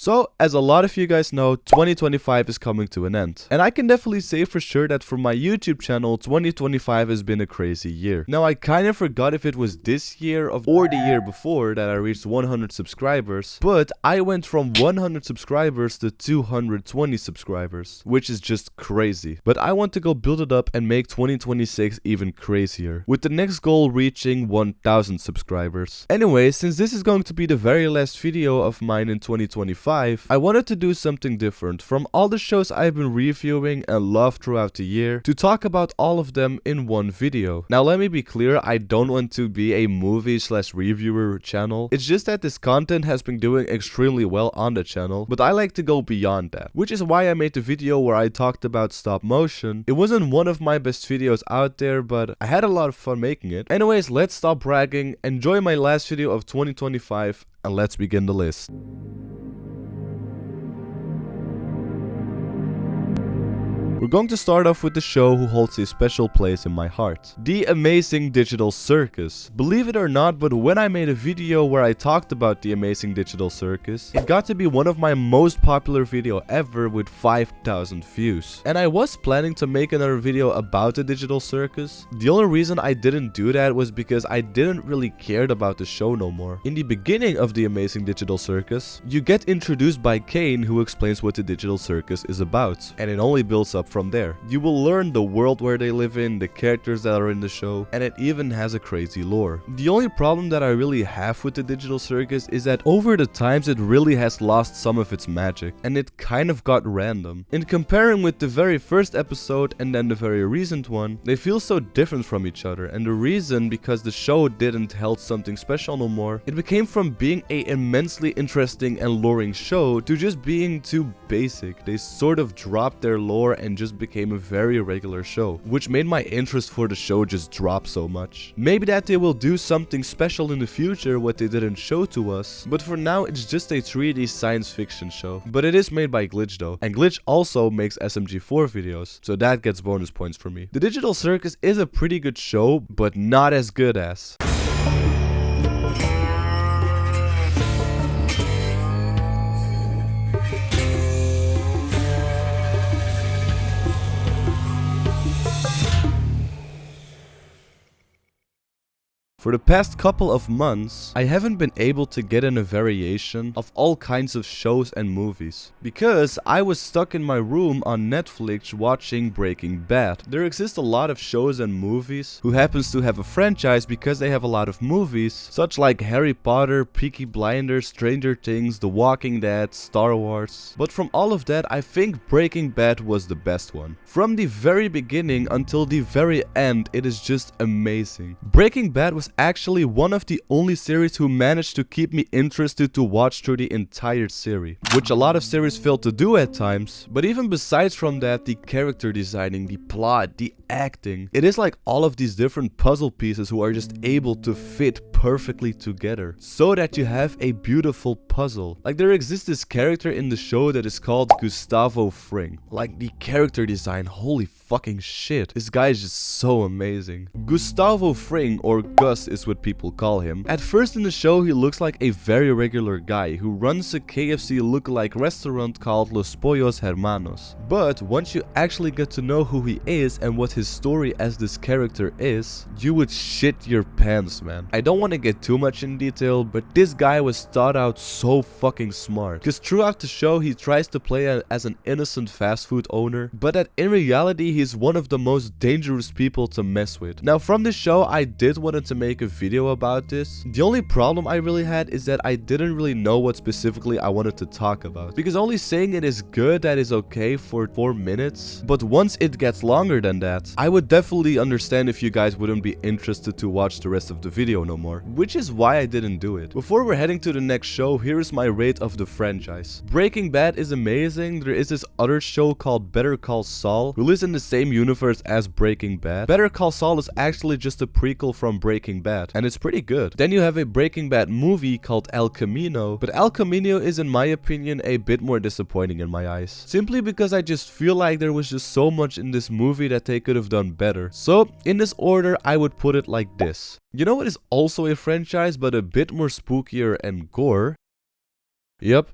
So, as a lot of you guys know, 2025 is coming to an end. And I can definitely say for sure that for my YouTube channel, 2025 has been a crazy year. Now, I kind of forgot if it was this year or the year before that I reached 100 subscribers, but I went from 100 subscribers to 220 subscribers, which is just crazy. But I want to go build it up and make 2026 even crazier, with the next goal reaching 1000 subscribers. Anyway, since this is going to be the very last video of mine in 2025, I wanted to do something different from all the shows I've been reviewing and loved throughout the year to talk about all of them in one video. Now let me be clear, I don't want to be a movie/reviewer channel. It's just that this content has been doing extremely well on the channel, but I like to go beyond that, which is why I made the video where I talked about stop motion. It wasn't one of my best videos out there, but I had a lot of fun making it. Anyways, let's stop bragging, enjoy my last video of 2025, and let's begin the list. We're going to start off with the show who holds a special place in my heart. The Amazing Digital Circus. Believe it or not, but when I made a video where I talked about the Amazing Digital Circus, it got to be one of my most popular video ever with 5,000 views. And I was planning to make another video about the Digital Circus. The only reason I didn't do that was because I didn't really care about the show no more. In the beginning of the Amazing Digital Circus, you get introduced by Kane, who explains what the Digital Circus is about, and it only builds up from there. You will learn the world where they live in, the characters that are in the show, and it even has a crazy lore. The only problem that I really have with the Digital Circus is that over the times it really has lost some of its magic, and it kind of got random. In comparing with the very first episode and then the very recent one, they feel so different from each other, and the reason because the show didn't hold something special no more. It became from being a immensely interesting and luring show to just being too basic. They sort of dropped their lore and just became a very regular show, which made my interest for the show just drop so much. Maybe that they will do something special in the future what they didn't show to us, but for now it's just a 3D science fiction show. But it is made by Glitch though, and Glitch also makes SMG4 videos, so that gets bonus points for me. The Digital Circus is a pretty good show, but not as good as... For the past couple of months, I haven't been able to get in a variation of all kinds of shows and movies, because I was stuck in my room on Netflix watching Breaking Bad. There exist a lot of shows and movies who happens to have a franchise because they have a lot of movies, such like Harry Potter, Peaky Blinders, Stranger Things, The Walking Dead, Star Wars. But from all of that, I think Breaking Bad was the best one. From the very beginning until the very end, it is just amazing. Breaking Bad was actually one of the only series who managed to keep me interested to watch through the entire series, which a lot of series fail to do at times. But even besides from that, the character designing, the plot, the acting, it is like all of these different puzzle pieces who are just able to fit perfectly together so that you have a beautiful puzzle. Like there exists this character in the show that is called Gustavo Fring. Like the character design, holy fucking shit, this guy is just so amazing. Gustavo Fring, or Gus is what people call him. At first in the show he looks like a very regular guy who runs a KFC lookalike restaurant called Los Pollos Hermanos. But once you actually get to know who he is and what his story as this character is, you would shit your pants, man. I don't want to get too much in detail, but this guy was thought out so fucking smart, because throughout the show he tries to play as an innocent fast food owner, but that in reality he's one of the most dangerous people to mess with. Now from this show I did want to make a video about this. The only problem I really had is that I didn't really know what specifically I wanted to talk about, because only saying it is good, that is okay for 4 minutes, but once it gets longer than that, I would definitely understand if you guys wouldn't be interested to watch the rest of the video no more, which is why I didn't do it. Before we're heading to the next show, here is my rate of the franchise. Breaking Bad is amazing. There is this other show called Better Call Saul, who lives in the same universe as Breaking Bad. Better Call Saul is actually just a prequel from Breaking Bad, and it's pretty good. Then you have a Breaking Bad movie called El Camino, but El Camino is in my opinion a bit more disappointing in my eyes, simply because I just feel like there was just so much in this movie that they could have done better. So in this order I would put it like this. You know what is also a franchise but a bit more spookier and gore? Yep,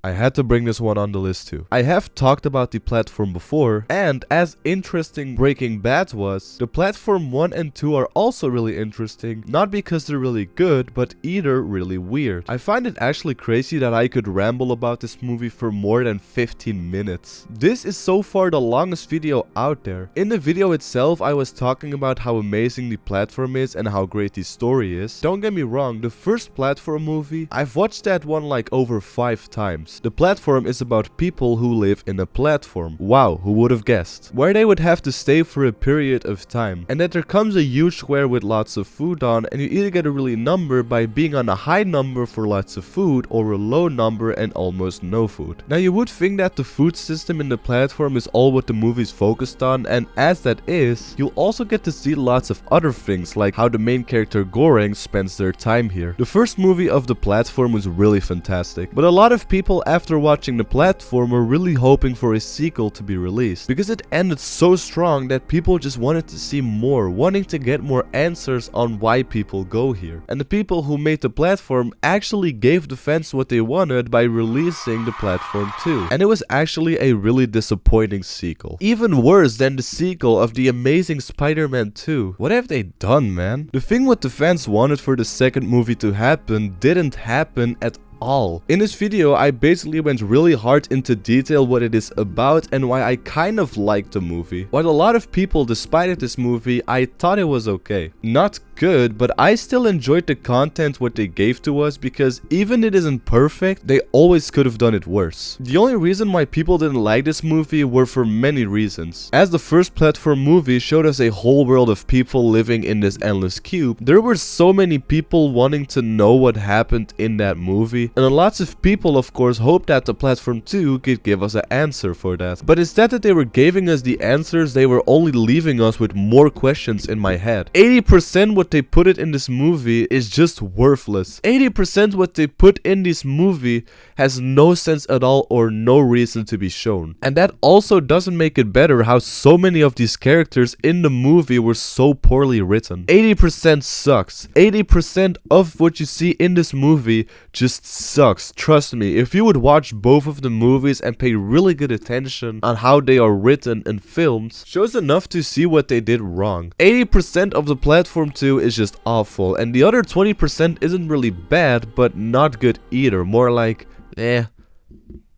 I had to bring this one on the list too. I have talked about the platform before, and as interesting Breaking Bad was, the platform 1 and 2 are also really interesting, not because they're really good, but either really weird. I find it actually crazy that I could ramble about this movie for more than 15 minutes. This is so far the longest video out there. In the video itself, I was talking about how amazing the platform is and how great the story is. Don't get me wrong, the first platform movie, I've watched that one like over 5 times. The platform is about people who live in a platform. Wow, who would have guessed? Where they would have to stay for a period of time. And that there comes a huge square with lots of food on, and you either get a really number by being on a high number for lots of food or a low number and almost no food. Now you would think that the food system in the platform is all what the movie's focused on, and as that is, you'll also get to see lots of other things like how the main character Goreng spends their time here. The first movie of the platform was really fantastic, but a lot of people after watching the platform were really hoping for a sequel to be released because it ended so strong that people just wanted to see more, wanting to get more answers on why people go here. And the people who made the platform actually gave the fans what they wanted by releasing the platform 2. And it was actually a really disappointing sequel. Even worse than the sequel of the amazing Spider-Man 2. What have they done, man? The thing what the fans wanted for the second movie to happen didn't happen at all. In this video, I basically went really hard into detail what it is about and why I kind of liked the movie. While a lot of people despited this movie, I thought it was okay. Not good, but I still enjoyed the content what they gave to us because even it isn't perfect, they always could have done it worse. The only reason why people didn't like this movie were for many reasons. As the first platform movie showed us a whole world of people living in this endless cube, there were so many people wanting to know what happened in that movie. And lots of people of course hoped that the platform 2 could give us an answer for that. But instead that they were giving us the answers, they were only leaving us with more questions in my head. 80% what they put it in this movie is just worthless. 80% what they put in this movie has no sense at all or no reason to be shown. And that also doesn't make it better how so many of these characters in the movie were so poorly written. 80% sucks. 80% of what you see in this movie just sucks. Trust me, if you would watch both of the movies and pay really good attention on how they are written and filmed, shows enough to see what they did wrong. 80% of the platform 2 is just awful, and the other 20% isn't really bad, but not good either. More like, eh.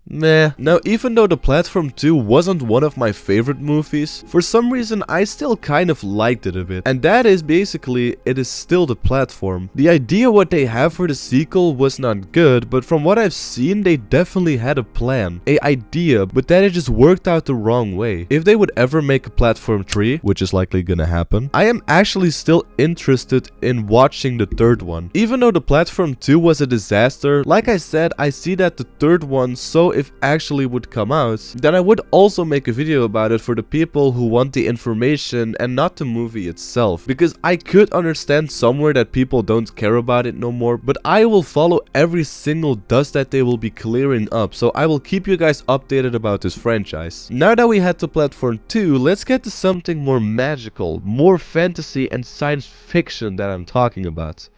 Meh. Now, even though the platform 2 wasn't one of my favorite movies, for some reason I still kind of liked it a bit. And that is basically, it is still the platform. The idea what they have for the sequel was not good, but from what I've seen, they definitely had a plan, a idea, but that it just worked out the wrong way. If they would ever make a platform 3, which is likely gonna happen, I am actually still interested in watching the third one. Even though the platform 2 was a disaster, like I said, I see that the third one, so if actually would come out, then I would also make a video about it for the people who want the information and not the movie itself, because I could understand somewhere that people don't care about it no more, but I will follow every single dust that they will be clearing up, so I will keep you guys updated about this franchise. Now that we had to platform 2, let's get to something more magical, more fantasy and science fiction that I'm talking about.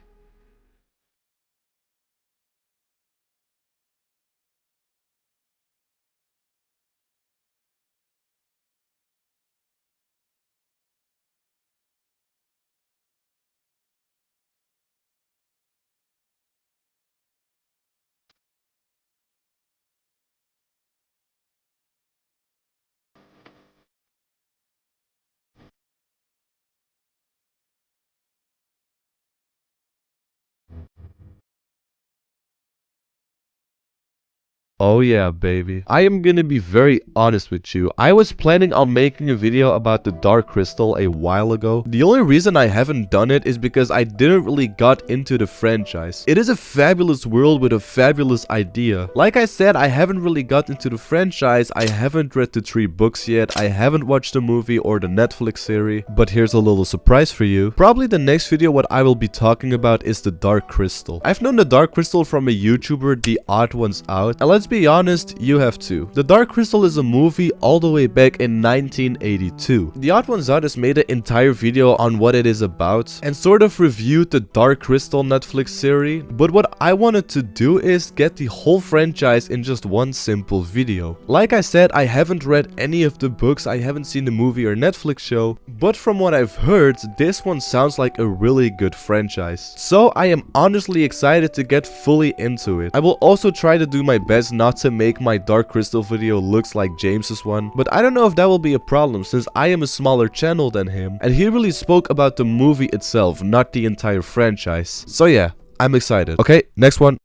Oh yeah, baby. I am gonna be very honest with you. I was planning on making a video about the Dark Crystal a while ago. The only reason I haven't done it is because I didn't really got into the franchise. It is a fabulous world with a fabulous idea. Like I said, I haven't really got into the franchise. I haven't read the 3 books yet. I haven't watched the movie or the Netflix series. But here's a little surprise for you. Probably the next video what I will be talking about is the Dark Crystal. I've known the Dark Crystal from a YouTuber, The Odd Ones Out. And let's let's be honest, you have too. The Dark Crystal is a movie all the way back in 1982. The Odd Ones Out has made an entire video on what it is about and sort of reviewed the Dark Crystal Netflix series, but what I wanted to do is get the whole franchise in just one simple video. Like I said, I haven't read any of the books, I haven't seen the movie or Netflix show, but from what I've heard, this one sounds like a really good franchise. So I am honestly excited to get fully into it. I will also try to do my best not to make my Dark Crystal video looks like James's one, but I don't know if that will be a problem since I am a smaller channel than him and he really spoke about the movie itself, not the entire franchise. So yeah, I'm excited. Okay, next one.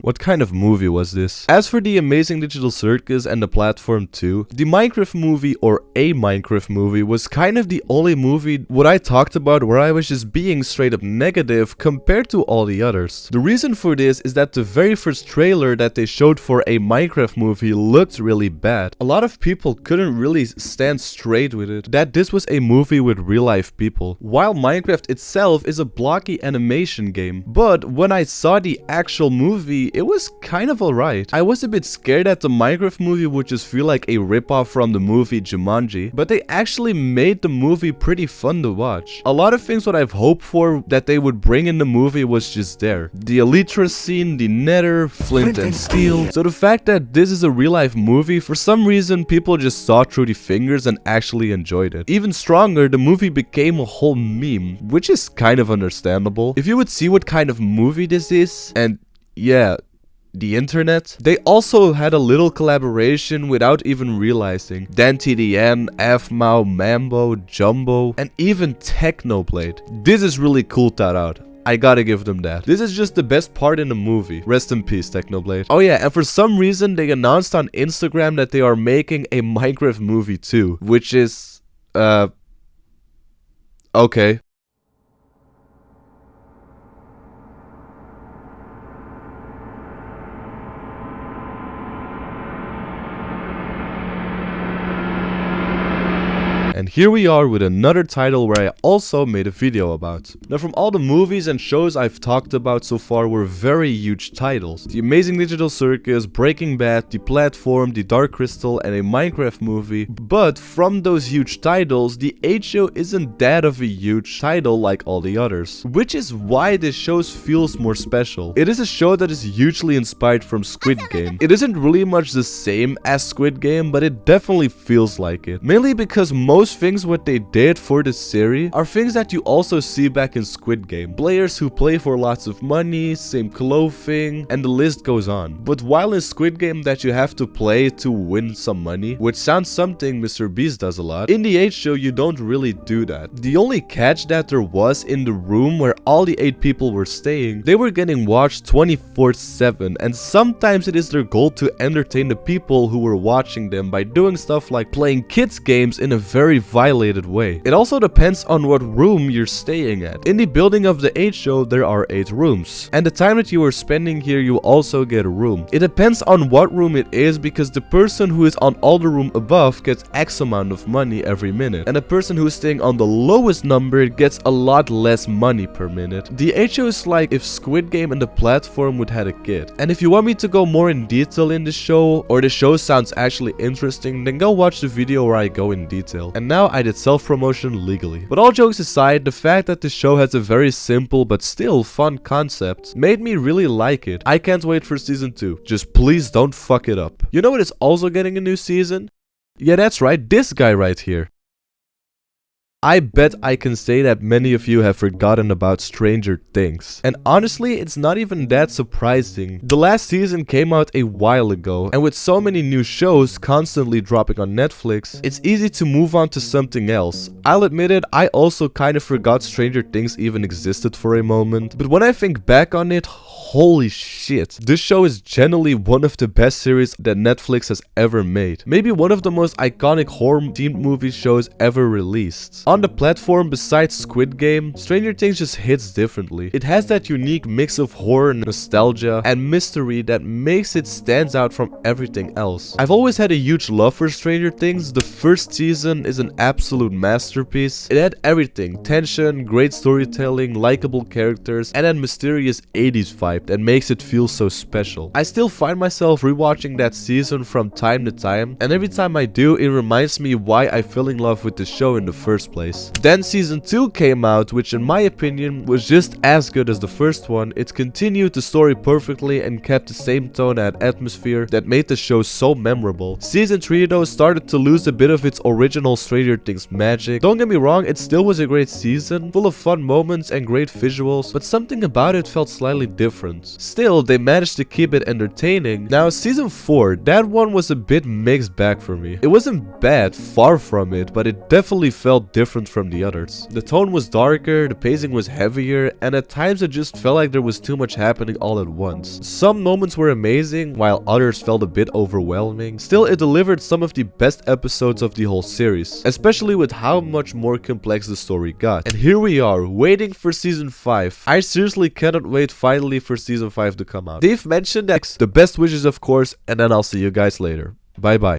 What kind of movie was this? As for the Amazing Digital Circus and the Platform 2, the Minecraft movie or a Minecraft movie was kind of the only movie what I talked about where I was just being straight up negative compared to all the others. The reason for this is that the very first trailer that they showed for a Minecraft movie looked really bad. A lot of people couldn't really stand straight with it, that this was a movie with real life people, while Minecraft itself is a blocky animation game. But when I saw the actual movie, it was kind of alright. I was a bit scared that the Minecraft movie would just feel like a ripoff from the movie Jumanji, but they actually made the movie pretty fun to watch. A lot of things what I've hoped for that they would bring in the movie was just there. The Elytra scene, the Nether, Flint and Steel. So the fact that this is a real life movie, for some reason people just saw through the fingers and actually enjoyed it. Even stronger, the movie became a whole meme, which is kind of understandable. If you would see what kind of movie this is, and yeah, the internet. They also had a little collaboration without even realizing. Dan TDN, Afmao, Mambo, Jumbo, and even Technoblade. This is really cool thought out. I gotta give them that. This is just the best part in the movie. Rest in peace, Technoblade. Oh yeah, and for some reason they announced on Instagram that they are making a Minecraft movie too, which is, okay. And here we are with another title where I also made a video about. Now from all the movies and shows I've talked about so far were very huge titles. The Amazing Digital Circus, Breaking Bad, The Platform, The Dark Crystal and a Minecraft movie. But from those huge titles, the H show isn't that of a huge title like all the others. Which is why this show feels more special. It is a show that is hugely inspired from Squid Game. It isn't really much the same as Squid Game, but it definitely feels like it. Mainly because most things what they did for this series are things that you also see back in Squid Game. Players who play for lots of money, same clothing, and the list goes on. But while in Squid Game that you have to play to win some money, which sounds something Mr. Beast does a lot, in the H show you don't really do that. The only catch that there was in the room where all the 8 people were staying, they were getting watched 24/7, and sometimes it is their goal to entertain the people who were watching them by doing stuff like playing kids games in a very violated way. It also depends on what room you're staying at. In the building of the H show there are 8 rooms, and the time that you are spending here you also get a room. It depends on what room it is because the person who is on all the room above gets X amount of money every minute, and the person who is staying on the lowest number gets a lot less money per minute. The H show is like if Squid Game and The Platform would had a kid. And if you want me to go more in detail in the show, or the show sounds actually interesting, then go watch the video where I go in detail. And now I did self-promotion legally. But all jokes aside, the fact that the show has a very simple but still fun concept made me really like it. I can't wait for season 2. Just please don't fuck it up. You know what is also getting a new season? Yeah, that's right, this guy right here. I bet I can say that many of you have forgotten about Stranger Things. And honestly, it's not even that surprising. The last season came out a while ago, and with so many new shows constantly dropping on Netflix, it's easy to move on to something else. I'll admit it, I also kind of forgot Stranger Things even existed for a moment. But when I think back on it, holy shit. This show is genuinely one of the best series that Netflix has ever made. Maybe one of the most iconic horror-themed movie shows ever released. On the platform besides Squid Game, Stranger Things just hits differently. It has that unique mix of horror, nostalgia, and mystery that makes it stand out from everything else. I've always had a huge love for Stranger Things. The first season is an absolute masterpiece. It had everything: tension, great storytelling, likable characters, and that mysterious 80s vibe that makes it feel so special. I still find myself rewatching that season from time to time, and every time I do, it reminds me why I fell in love with the show in the first place. Then season 2 came out, which in my opinion was just as good as the first one. It continued the story perfectly and kept the same tone and atmosphere that made the show so memorable. Season 3 though started to lose a bit of its original Stranger Things magic. Don't get me wrong, it still was a great season, full of fun moments and great visuals, but something about it felt slightly different. Still, they managed to keep it entertaining. Now season 4, that one was a bit mixed bag for me. It wasn't bad, far from it, but it definitely felt different from the others. The tone was darker, the pacing was heavier, and at times it just felt like there was too much happening all at once. Some moments were amazing, while others felt a bit overwhelming. Still, it delivered some of the best episodes of the whole series, especially with how much more complex the story got. And here we are, waiting for season 5. I seriously cannot wait finally for season 5 to come out. Dave mentioned that the best wishes of course, and then I'll see you guys later. Bye bye.